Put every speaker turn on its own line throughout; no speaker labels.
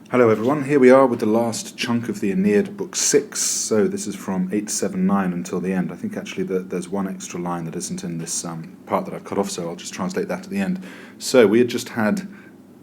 Hello everyone, here we are with the last chunk of the Aeneid, book 6, so this is from 879 until the end. I think actually there's one extra line that isn't in this part that I've cut off, so I'll just translate that at the end. So we had just had,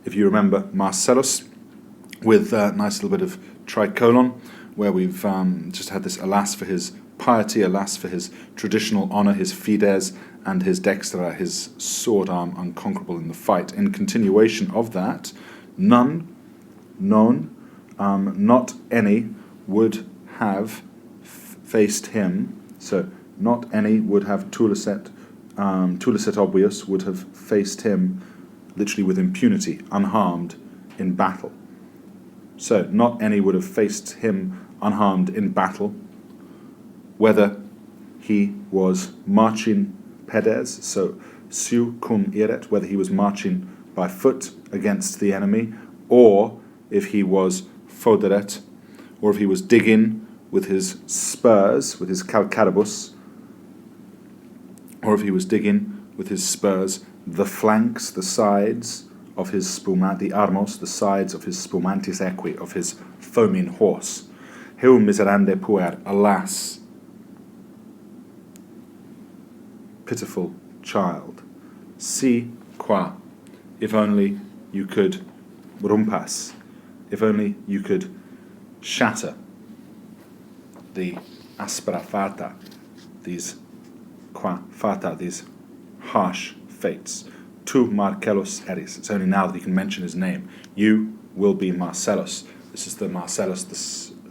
if you remember, Marcellus with a nice little bit of tricolon, where we've just had this alas for his piety, alas for his traditional honour, his fides, and his dextra, his sword arm unconquerable in the fight. In continuation of that, none, not any would have faced him. So not any would have tuliset obvious would have faced him literally with impunity, unharmed in battle. So not any would have faced him unharmed in battle, whether he was marching pedes, so su cum iret, whether he was marching by foot against the enemy, or if he was foderet, or if he was digging with his spurs, with his calcaribus, or if he was digging with his spurs the flanks, the sides of his the armos, the sides of his spumantis equi, of his foaming horse. Heu miserande puer, alas, pitiful child. Si qua, if only you could rumpas, if only you could shatter the aspera fata, these qua fata, these harsh fates. Tu Marcellus eris. It's only now that he can mention his name. You will be Marcellus. This is the Marcellus, the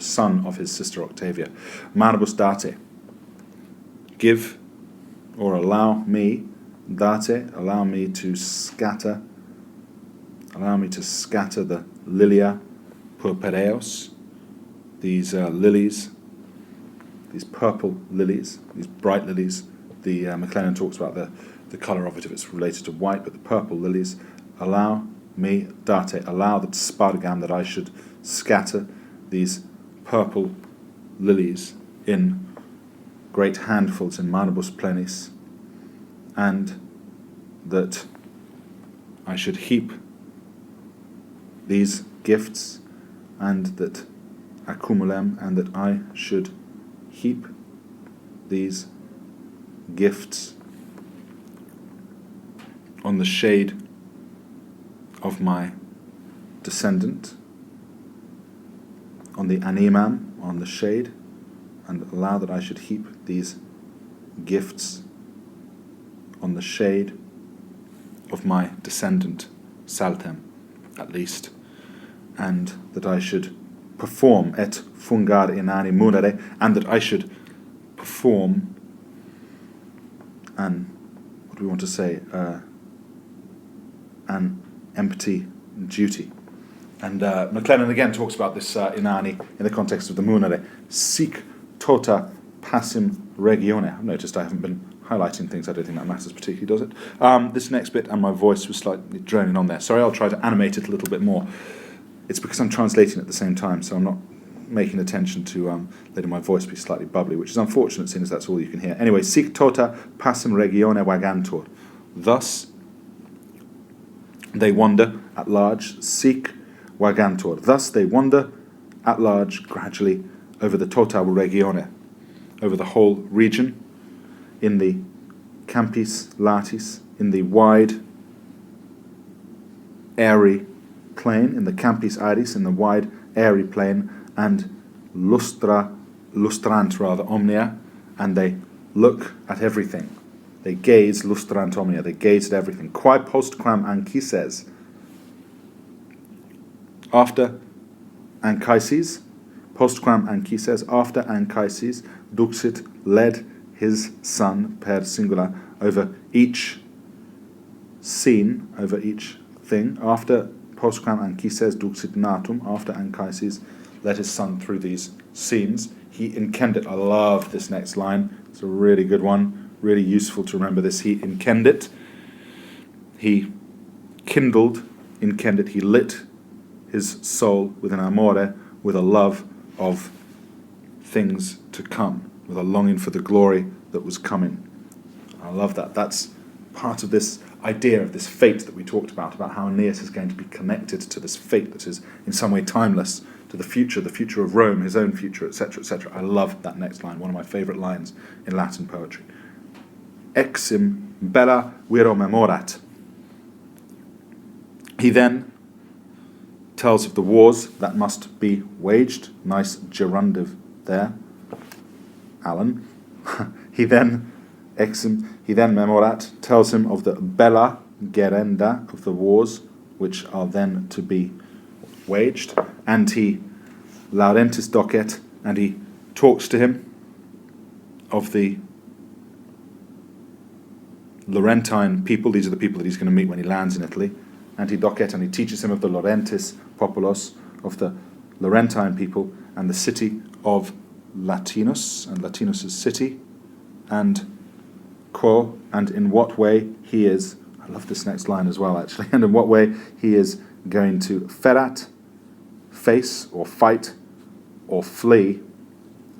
son of his sister Octavia. Manibus date. Give or allow me, date, allow me to scatter the lilia purpureos, these lilies, these purple lilies, these bright lilies. The MacLennan talks about the colour of it if it's related to white, but the purple lilies. Allow me, date, allow the spargam, that I should scatter these purple lilies in great handfuls in manibus plenis, and that I should heap these gifts, and that accumulem, and that I should heap these gifts on the shade of my descendant, on the animam, on the shade, and allow that I should heap these gifts on the shade of my descendant, Saltem, at least, and that I should perform et fungar inani munere, and that I should perform an, what do we want to say, an empty duty. And MacLennan again talks about this inani in the context of the munere. Sic tota passim regione. I've noticed I haven't been highlighting things. I don't think that matters particularly, does it? This next bit, and my voice was slightly droning on there. Sorry, I'll try to animate it a little bit more. It's because I'm translating at the same time, so I'm not making attention to letting my voice be slightly bubbly, which is unfortunate, seeing as that's all you can hear. Anyway, sic tota passum regione vagantur. Thus they wander at large, sic vagantur. Thus they wander at large, gradually, over the tota regione, over the whole region, in the campis latis, in the wide, airy plain, in the campis aeris, in the wide, airy plain, and lustrant rather omnia, and they look at everything. They gaze lustrant omnia, they gaze at everything. Quae postquam anchises, after Anchises, postquam Anchises, after Anchises, duxit, led his son per singular over each scene, over each thing. After postquam Anchises duxit natum, after Anchises led his son through these scenes, he incendit. I love this next line. It's a really good one, really useful to remember this. He incendit. He kindled, incendit, he lit his soul with an amore, with a love of things to come, with a longing for the glory that was coming. I love that. That's part of this idea of this fate that we talked about how Aeneas is going to be connected to this fate that is in some way timeless, to the future of Rome, his own future, etc., etc. I love that next line, one of my favourite lines in Latin poetry. Exim bella viro memorat. He then tells of the wars that must be waged. Nice gerundive there, Alan. He then memorat tells him of the bella gerenda, of the wars which are then to be waged, and he laurentis docet, and he talks to him of the Laurentine people. These are the people that he's going to meet when he lands in Italy. And he docet, and he teaches him of the Laurentis populos, of the Laurentine people, and the city of Latinus, and Latinus' city, and quo, and in what way he is, I love this next line as well actually, and in what way he is going to ferat, face or fight or flee,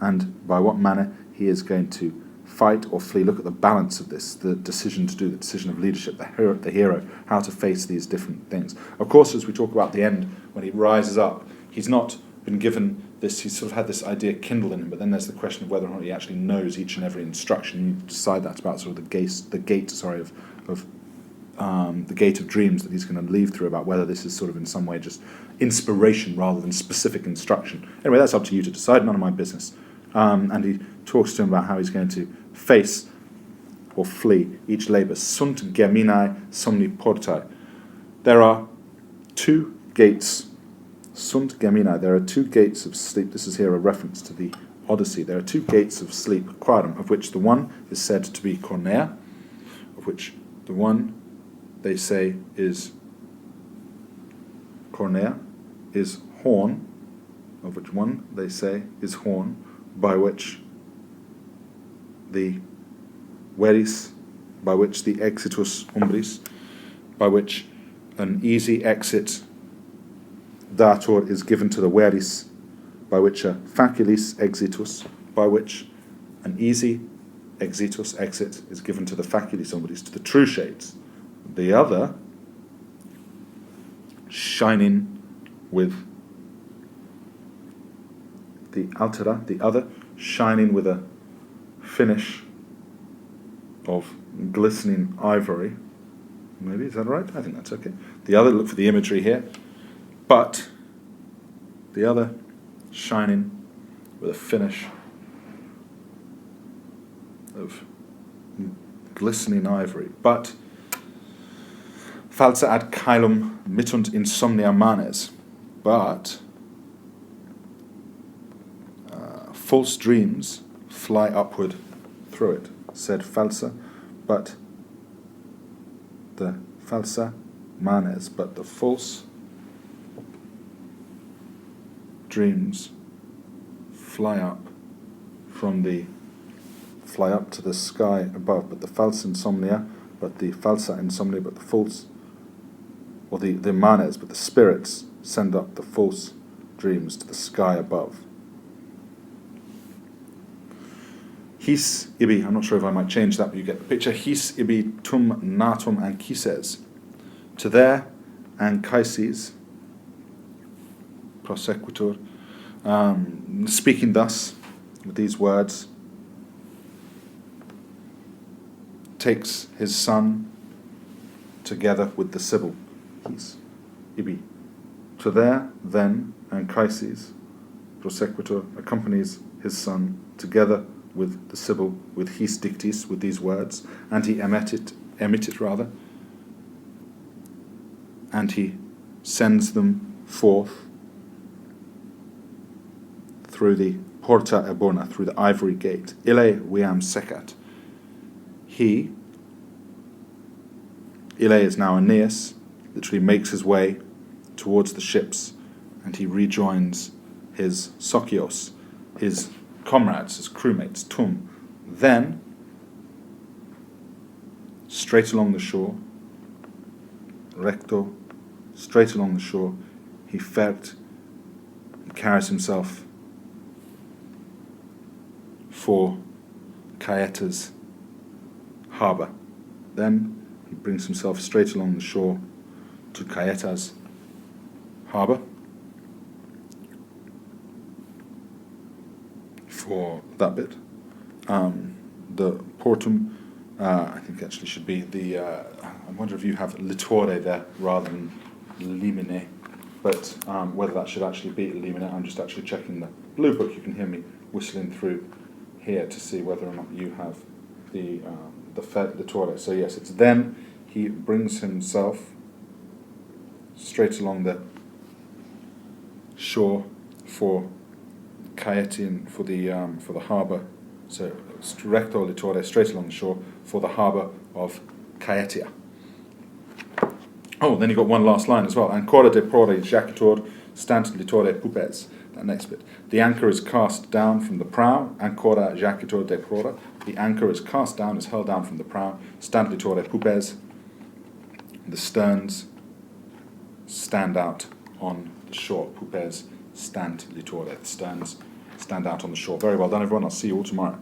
and by what manner he is going to fight or flee. Look at the balance of this, the decision to do, the decision of leadership, the hero, how to face these different things. Of course, as we talk about the end, when he rises up, he's not been given this, he's sort of had this idea kindled in him, but then there's the question of whether or not he actually knows each and every instruction. You decide that about sort of the gate of dreams that he's going to leave through, about whether this is sort of in some way just inspiration rather than specific instruction. Anyway, that's up to you to decide, none of my business. And he talks to him about how he's going to face or flee each labour. Sunt geminae somni portae. There are two gates. Sunt geminae. There are two gates of sleep. This is here a reference to the Odyssey. There are two gates of sleep, quarum, of which the one is said to be cornea, of which the one they say is cornea, is horn, of which one they say is horn, by which the veris, by which the exitus umbris, by which an easy exit dator is given to the veris, by which a faculis exitus, by which an easy exitus, exit, is given to the faculis umbris, to the true shades. The other shining with the altera, the other shining with a finish of glistening ivory. Maybe, is that right? I think that's okay. The other, look for the imagery here, but the other shining with a finish of glistening ivory. But falsa ad caelum mittunt insomnia manes, but false dreams fly upward through it, said falsa, but the falsa manes, but the false dreams fly up to the sky above, but the false insomnia, but the falsa insomnia, but the false, or the manes, but the spirits send up the false dreams to the sky above. His ibi, I'm not sure if I might change that, but you get the picture. His ibi tum natum anchises. To there anchises, prosecutor, speaking thus, with these words, takes his son together with the Sibyl. His ibi. To there, then, Anchises, prosecutor, accompanies his son together with the Sibyl, with his dictis, with these words, and he emit it, and he sends them forth through the porta ebona, through the ivory gate. Ille viam secat. Ille is now Aeneas, literally makes his way towards the ships, and he rejoins his socios, his comrades, his crewmates, tum. Then, straight along the shore, recto, straight along the shore, he carries himself for Caeta's harbour. Then he brings himself straight along the shore to Caeta's harbour for that bit. The portum, I think actually should be the, I wonder if you have litore there rather than limine, but whether that should actually be limine, I'm just actually checking the blue book. You can hear me whistling through here to see whether or not you have the litore. So yes, it's then he brings himself straight along the shore for Caetian, for the harbour. So recto litore, straight along the shore for the harbour of Caetia. Oh, then you got one last line as well. Ancora de prore jacitur stant litore pupes. That next bit. The anchor is cast down from the prow. Ancora jacitur de prore. The anchor is cast down, is hurled down from the prow. Stant litore pupes. The sterns stand out on the shore. Pupes stant litore. The sterns stand out on the shore. Very well done, everyone. I'll see you all tomorrow.